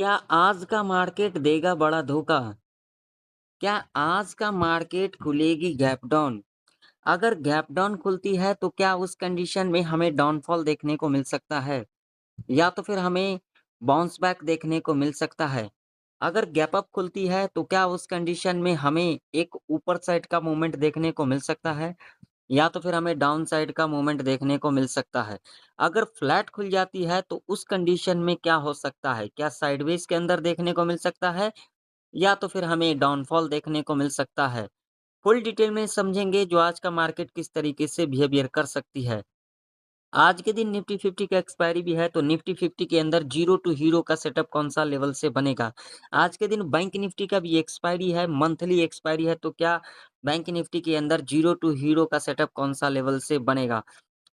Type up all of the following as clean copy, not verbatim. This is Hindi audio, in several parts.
क्या आज का मार्केट देगा बड़ा धोखा? क्या आज का मार्केट खुलेगी गैप डाउन? अगर गैप डाउन खुलती है तो क्या उस कंडीशन में हमें डाउनफॉल देखने को मिल सकता है? या तो फिर हमें बाउंस बैक देखने को मिल सकता है? अगर गैप अप खुलती है तो क्या उस कंडीशन में हमें एक ऊपर साइड का मूवमेंट देखने को मिल सकता है? या तो फिर हमें डाउन साइड का मूवमेंट देखने को मिल सकता है? अगर फ्लैट खुल जाती है तो उस कंडीशन में क्या हो सकता है? क्या साइडवेज के अंदर देखने को मिल सकता है? या तो फिर हमें डाउनफॉल देखने को मिल सकता है। फुल डिटेल में समझेंगे जो आज का मार्केट किस तरीके से बिहेवियर कर सकती है। आज के दिन निफ्टी 50 का एक्सपायरी भी है तो निफ्टी 50 के अंदर जीरो टू हीरो का सेटअप कौन-सा लेवल से बनेगा। आज के दिन बैंक निफ्टी का भी एक्सपायरी है, मंथली एक्सपायरी है तो क्या बैंक निफ्टी के अंदर जीरो टू हीरो का सेटअप कौन-सा लेवल से बनेगा।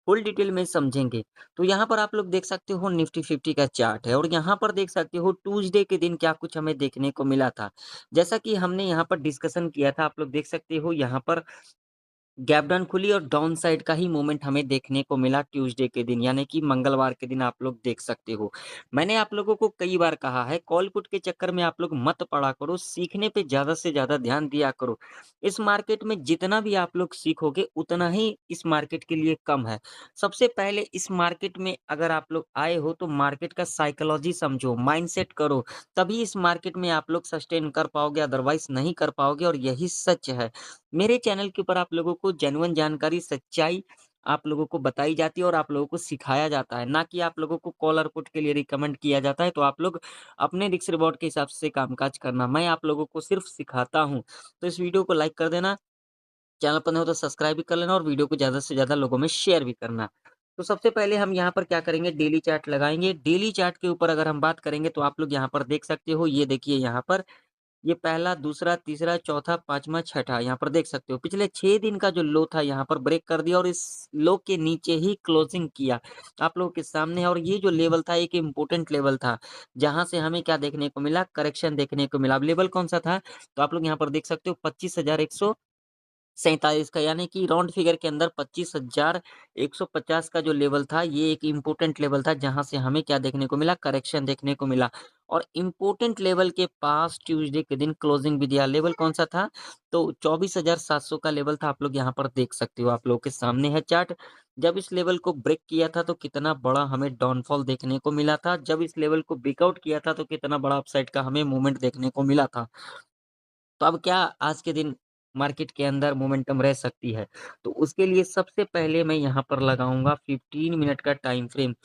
फुल डिटेल में समझेंगे। तो यहाँ पर आप लोग देख सकते हो निफ्टी 50 का चार्ट है और यहाँ पर देख सकते हो ट्यूसडे के दिन क्या कुछ हमें देखने को मिला था। जैसा कि हमने यहाँ पर डिस्कशन किया था, आप लोग देख सकते हो यहाँ पर गैप डाउन खुली और डाउन साइड का ही मूवमेंट हमें देखने को मिला ट्यूसडे के दिन यानी कि मंगलवार के दिन आप लोग देख सकते हो। मैंने आप लोगों को कई बार कहा है कॉल पुट के चक्कर में आप लोग मत पड़ा करो, सीखने पे ज़्यादा से ज़्यादा ध्यान दिया करो। इस मार्केट में जितना भी आप लोग सीखोगे उतना ही इस मार्केट के लिए कम है। सबसे पहले इस मार्केट में अगर आप लोग आए हो तो मार्केट का साइकोलॉजी समझो, माइंडसेट करो, तभी इस मार्केट में आप लोग सस्टेन कर पाओगे अदरवाइज़ नहीं कर पाओगे और यही सच है। मेरे चैनल के ऊपर आप लोगों को जेन्युइन जानकारी, सच्चाई आप लोगों को बताई जाती है और आप लोगों को सिखाया जाता है, ना कि आप लोगों को कॉल और पुट के लिए रिकमेंड किया जाता है, तो आप लोग अपने रिस्क रिवॉर्ड के हिसाब से कामकाज करना। मैं आप लोगों को सिर्फ़ सिखाता हूँ। तो इस वीडियो को लाइक कर देना, चैनल पर नए हो तो सब्सक्राइब भी कर लेना और वीडियो को ज़्यादा से ज़्यादा लोगों में शेयर भी करना। तो सबसे पहले हम यहाँ पर क्या करेंगे डेली चार्ट लगाएँगे। डेली चार्ट के ऊपर अगर हम बात करेंगे तो आप लोग यहाँ पर देख सकते हो, ये देखिए यहाँ पर ये पहला, दूसरा, तीसरा, चौथा, 5वाँ, छठा यहाँ पर देख सकते हो। पिछले 6 दिन का जो लो था यहाँ पर ब्रेक कर दिया और इस लो के नीचे ही क्लोजिंग किया। आप लोगों के सामने है और ये जो लेवल था एक इम्पोर्टेंट लेवल था, जहाँ से हमें क्या देखने को मिला करेक्शन देखने को मिला। अब लेवल कौन-सा था? तो आप लोग यहाँ पर देख सकते हो 25,147 का यानी कि राउंड फिगर के अंदर 25,150 का जो लेवल था, ये एक इम्पोर्टेंट लेवल था, जहाँ से हमें क्या देखने को मिला करेक्शन देखने को मिला। और इम्पोर्टेंट लेवल के पास ट्यूसडे के दिन क्लोजिंग भी दिया। लेवल कौन-सा था? तो 24,700 का लेवल था, आप लोग यहाँ पर देख सकते हो, आप लोगों के सामने है चार्ट। जब इस लेवल को ब्रेक किया था, तो कितना बड़ा हमें डाउनफॉल देखने को मिला था। जब इस लेवल को ब्रेकआउट किया था, तो कितना बड़ा अपसाइड का हमें मूवमेंट देखने को मिला था। तो अब क्या आज के दिन मार्केट के अंदर मोमेंटम रह सकती है? तो उसके लिए सबसे पहले मैं यहाँ पर लगाऊँगा 15 मिनट का टाइम फ्रेम।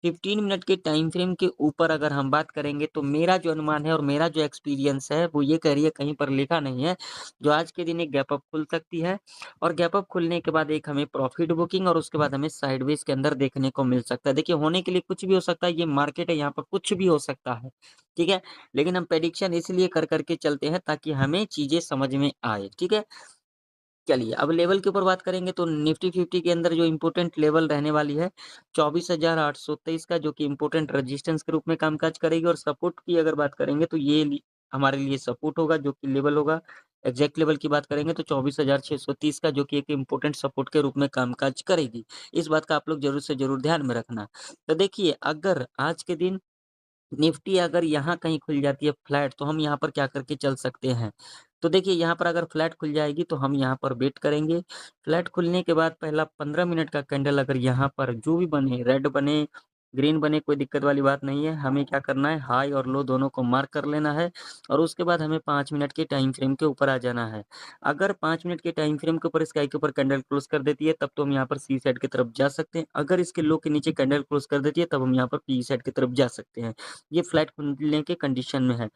15 मिनट के टाइम फ्रेम के ऊपर अगर हम बात करेंगे तो मेरा जो अनुमान है और मेरा जो एक्सपीरियंस है वो ये कह रही है कहीं पर लिखा नहीं है, जो आज के दिन एक गैप अप खुल सकती है और गैप अप खुलने के बाद एक हमें प्रॉफिट बुकिंग और उसके बाद हमें साइडवेज़ के अंदर देखने को मिल सकता है। देखिए होने के लिए कुछ भी हो सकता है, ये मार्केट है यहाँ पर कुछ भी हो सकता है, ठीक है? लेकिन हम प्रेडिक्शन इसलिए कर के चलते हैं ताकि हमें चीज़ें समझ में आए, ठीक है? चलिए अब लेवल के ऊपर बात करेंगे तो निफ्टी 50 के अंदर जो इम्पोर्टेंट लेवल रहने वाली है 24,823 का जो कि इम्पोर्टेंट रेजिस्टेंस के रूप में कामकाज करेगी और सपोर्ट की अगर बात करेंगे तो ये हमारे लिए सपोर्ट होगा जो कि लेवल होगा। एग्जैक्ट लेवल की बात करेंगे तो 24,630 का जो कि एक इम्पोर्टेंट सपोर्ट के रूप में कामकाज करेगी। इस बात का आप लोग ज़रूर से ज़रूर ध्यान में रखना। तो देखिए अगर आज के दिन निफ्टी अगर यहाँ कहीं खुल जाती है फ्लैट तो हम यहाँ पर क्या करके चल सकते हैं? तो देखिए यहाँ पर अगर फ्लैट खुल जाएगी तो हम यहाँ पर वेट करेंगे। फ्लैट खुलने के बाद पहला 15 मिनट का कैंडल अगर यहाँ पर जो भी बने रेड बने, ग्रीन बने कोई दिक्कत वाली बात नहीं है। हमें क्या करना है हाई और लो दोनों को मार्क कर लेना है और उसके बाद हमें 5 मिनट के टाइम फ्रेम के ऊपर आ जाना है। अगर 5 मिनट के टाइम फ्रेम के ऊपर स्काई के ऊपर कैंडल क्लोज़ कर देती है तब तो हम यहाँ पर सी साइड की तरफ जा सकते हैं। अगर इसके लो के नीचे कैंडल क्लोज़ कर देती है तब हम यहाँ पर पी साइड की तरफ जा सकते हैं। ये फ्लैट खुलने के कंडीशन में है।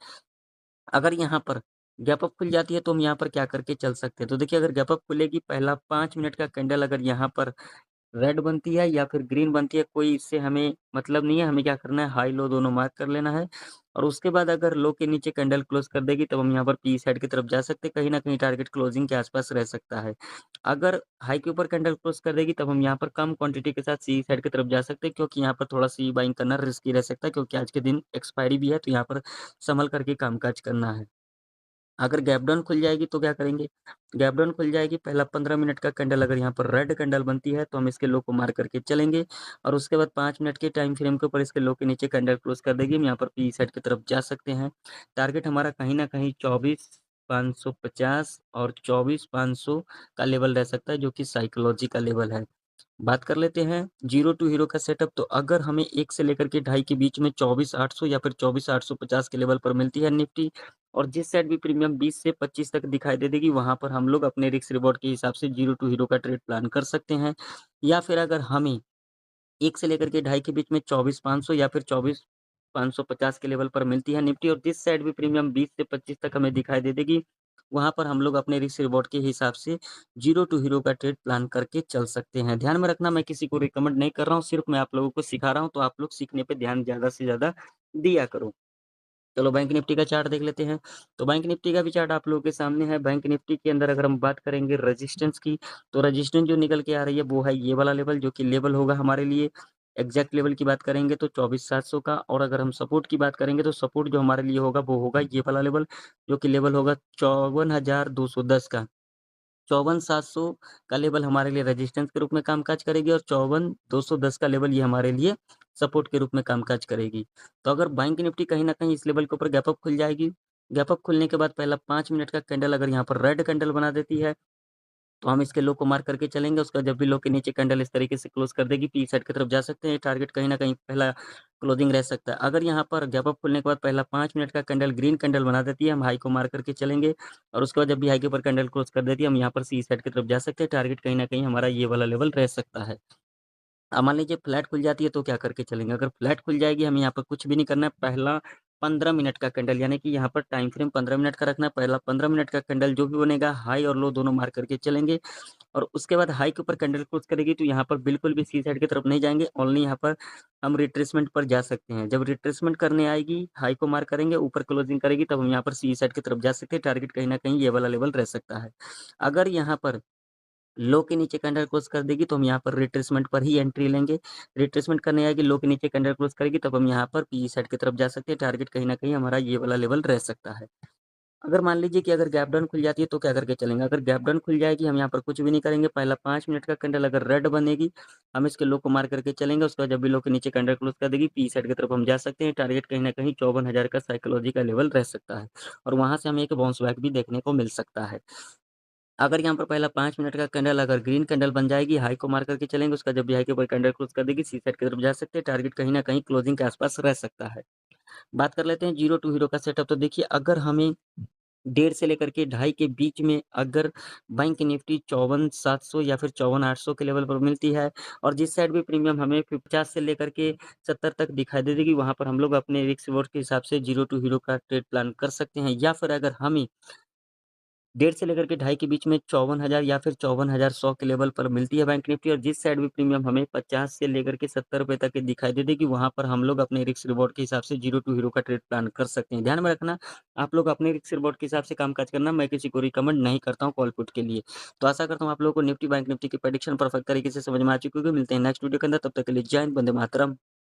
अगर यहाँ पर गैप अप खुल जाती है तो हम यहाँ पर क्या करके चल सकते हैं? तो देखिए अगर गैप अप खुलेगी पहला 5 मिनट का कैंडल अगर यहाँ पर रेड बनती है या फिर ग्रीन बनती है कोई इससे हमें मतलब नहीं है, हमें क्या करना है हाई लो दोनों मार्क कर लेना है और उसके बाद अगर लो के नीचे कैंडल क्लोज़ कर देगी तब हम यहाँ पर पी साइड की तरफ जा सकते हैं, कहीं न कहीं टारगेट क्लोजिंग के आस-पास रह सकता है। अगर हाई के ऊपर कैंडल क्लोज़ कर देगी तब हम यहाँ पर कम क्वांटिटी के साथ सी साइड की तरफ जा सकते हैं क्योंकि यहाँ पर थोड़ा सी बाइंग करना रिस्की रह सकता है क्योंकि आज के दिन एक्सपायरी भी है तो यहाँ पर सँभल कर के कामकाज करना है। अगर गैप डाउन खुल जाएगी तो क्या करेंगे? गैप डाउन खुल जाएगी, पहला 15 मिनट का कैंडल अगर यहाँ पर रेड कैंडल बनती है तो हम इसके लो को मार करके चलेंगे और उसके बाद 5 मिनट के टाइम फ्रेम के ऊपर इसके लो के नीचे कैंडल क्लोज़ कर देगी। हम यहाँ पर पी साइड की तरफ जा सकते हैं। टारगेट हमारा कहीं न कहीं 24,550 और 24,500 का लेवल रह सकता है, जो कि साइकोलॉजी का लेवल है। बात कर लेते हैं जीरो टू हीरो का सेटअप। तो अगर हमें 1 से लेकर के ढाई के बीच में 24,800 या फिर 24,850 के लेवल पर मिलती है निफ्टी और जिस साइड भी प्रीमियम 20 से 25 तक दिखाई दे देगी, वहाँ पर हम लोग अपने रिस्क रिवॉर्ड के हिसाब से जीरो टू हीरो का ट्रेड प्लान कर सकते हैं। या फिर अगर हमें 1 से लेकर के ढाई के बीच में 24,500 या फिर 24,550 के लेवल पर मिलती है निफ्टी और जिस साइड भी प्रीमियम 20 से 25 तक हमें दिखाई दे देगी, वहाँ पर हम लोग अपने रिस्क रिवॉर्ड के हिसाब से जीरो टू हीरो का ट्रेड प्लान करके चल सकते हैं। ध्यान में रखना, मैं किसी को रिकमेंड नहीं कर रहा हूँ, सिर्फ़ मैं आप लोगों को सिखा रहा हूँ, तो आप लोग सीखने पे ध्यान ज़्यादा से ज़्यादा दिया करो। चलो बैंक निफ्टी का चार्ट देख लेते हैं। तो बैंक निफ्टी का भी चार्ट आप लोगों के सामने है। बैंक निफ्टी के अंदर अगर हम बात करेंगे रेजिस्टेंस की, तो रेजिस्टेंस जो निकल के आ रही है वो है ये वाला लेवल, जो कि लेवल होगा हमारे लिए। एग्ज़ैक्ट लेवल की बात करेंगे तो 24,700 का और अगर हम सपोर्ट की बात करेंगे तो सपोर्ट जो हमारे लिए होगा वो होगा ये वाला लेवल, जो कि लेवल होगा 54,210 का। 54,700 का लेवल हमारे लिए रेजिस्टेंस के रूप में कामकाज करेगी और 54,210 का लेवल ये हमारे लिए सपोर्ट के रूप में कामकाज करेगी। तो अगर बैंक निफ्टी कहीं न कहीं इस लेवल के ऊपर गैप अप खुल जाएगी, गैप अप खुलने के बाद पहला 5 मिनट का कैंडल अगर यहाँ पर रेड कैंडल बना देती है, तो हम इसके लो को मार्क करके चलेंगे, उसका जब भी लो के नीचे कैंडल इस तरीके से क्लोज़ कर देगी, पी साइड की तरफ जा सकते हैं, टारगेट कहीं न कहीं पहला क्लोजिंग रह सकता है। अगर यहाँ पर गैप अप खुलने के बाद पहला 5 मिनट का कैंडल ग्रीन कैंडल बना देती है, हम हाई को मार्क करके चलेंगे और उसके बाद जब भी हाई के ऊपर कैंडल क्लोज़ कर देती है, हम यहाँ पर सी साइड की तरफ जा सकते हैं, टारगेट कहीं न कहीं हमारा ये वाला लेवल रह सकता है। अब मान लीजिए फ्लैट खुल जाती है तो क्या करके चलेंगे? अगर फ्लैट खुल जाएगी, हमें यहाँ पर कुछ भी नहीं करना है, पहला 15 मिनट का कैंडल यानी कि यहाँ पर टाइम फ्रेम 15 मिनट का रखना है, पहला 15 मिनट का कैंडल जो भी बनेगा, हाई और लो दोनों मार्क करके चलेंगे और उसके बाद हाई के ऊपर कैंडल क्लोज़ करेगी तो यहाँ पर बिल्कुल भी सी साइड की तरफ नहीं जाएँगे, ओनली यहाँ पर हम रिट्रेसमेंट पर जा सकते हैं। जब रिट्रेसमेंट करने आएगी, हाई को मार्क करेंगे, ऊपर क्लोजिंग करेगी तब हम यहाँ पर सी साइड की तरफ जा सकते हैं, टारगेट कहीं न कहीं ये वाला लेवल रह सकता है। अगर यहाँ पर लो के नीचे कैंडल क्लोज़ कर देगी तो हम यहाँ पर रिट्रेसमेंट पर ही एंट्री लेंगे। रिट्रेसमेंट करने आएगी, लो के नीचे कैंडल क्लोज़ करेगी तब हम यहाँ पर पी साइड की तरफ जा सकते हैं, टारगेट कहीं न कहीं हमारा ये वाला लेवल रह सकता है। अगर मान लीजिए कि अगर गैप डाउन खुल जाती है तो क्या करके चलेंगे? अगर गैप डाउन खुल जाएगी, हम यहाँ पर कुछ भी नहीं करेंगे, पहला 5 मिनट का कैंडल अगर रेड बनेगी, हम इसके लो को मार करके चलेंगे, उसके बाद जब भी लो के नीचे कैंडल क्लोज़ कर देगी, पी साइड की तरफ हम जा सकते हैं, टारगेट कहीं न कहीं 54,000 का साइकोलॉजी का लेवल रह सकता है और वहाँ से हमें एक बाउंस बैक भी देखने को मिल सकता है। अगर यहाँ पर पहला 5 मिनट का कैंडल अगर ग्रीन कैंडल बन जाएगी, हाई को मार करके चलेंगे, उसका जब भी हाई के ऊपर कैंडल क्लोज़ कर देगी, सी साइड की तरफ जा सकते हैं, टारगेट कहीं न कहीं क्लोजिंग के आस-पास रह सकता है। बात कर लेते हैं जीरो टू हीरो का सेटअप। तो देखिए, अगर हमें 1.5 से लेकर के ढाई के बीच में अगर बैंक निफ्टी 54,700 या फिर 54,800 के लेवल पर मिलती है और जिस साइड भी प्रीमियम हमें 50 से लेकर के 70 तक दिखाई दे देगी, वहाँ पर हम लोग अपने रिस्क रिवॉर्ड के हिसाब से जीरो टू हीरो का ट्रेड प्लान कर सकते हैं। या फिर अगर हमें 1.5 से लेकर के ढाई के बीच में 54,000 या फिर 54,100 के लेवल पर मिलती है बैंक निफ्टी और जिस साइड भी प्रीमियम हमें 50 से लेकर के 70 रुपए तक की दिखाई दे देगी, वहाँ पर हम लोग अपने रिस्क रिवॉर्ड के हिसाब से जीरो टू हीरो का ट्रेड प्लान कर सकते हैं। ध्यान में रखना, आप लोग अपने रिस्क रिवॉर्ड के हिसाब से कामकाज करना, मैं किसी को रिकमेंड नहीं करता हूँ कॉल पुट के लिए। तो आशा करता हूँ आप लोगों को निफ्टी बैंक निफ्टी की प्रेडिक्शन परफेक्ट तरीके से समझ में आ चुकी होगी। मिलते हैं नेक्स्ट वीडियो के अंदर, तब तक के लिए जय हिंद, वंदे मातरम।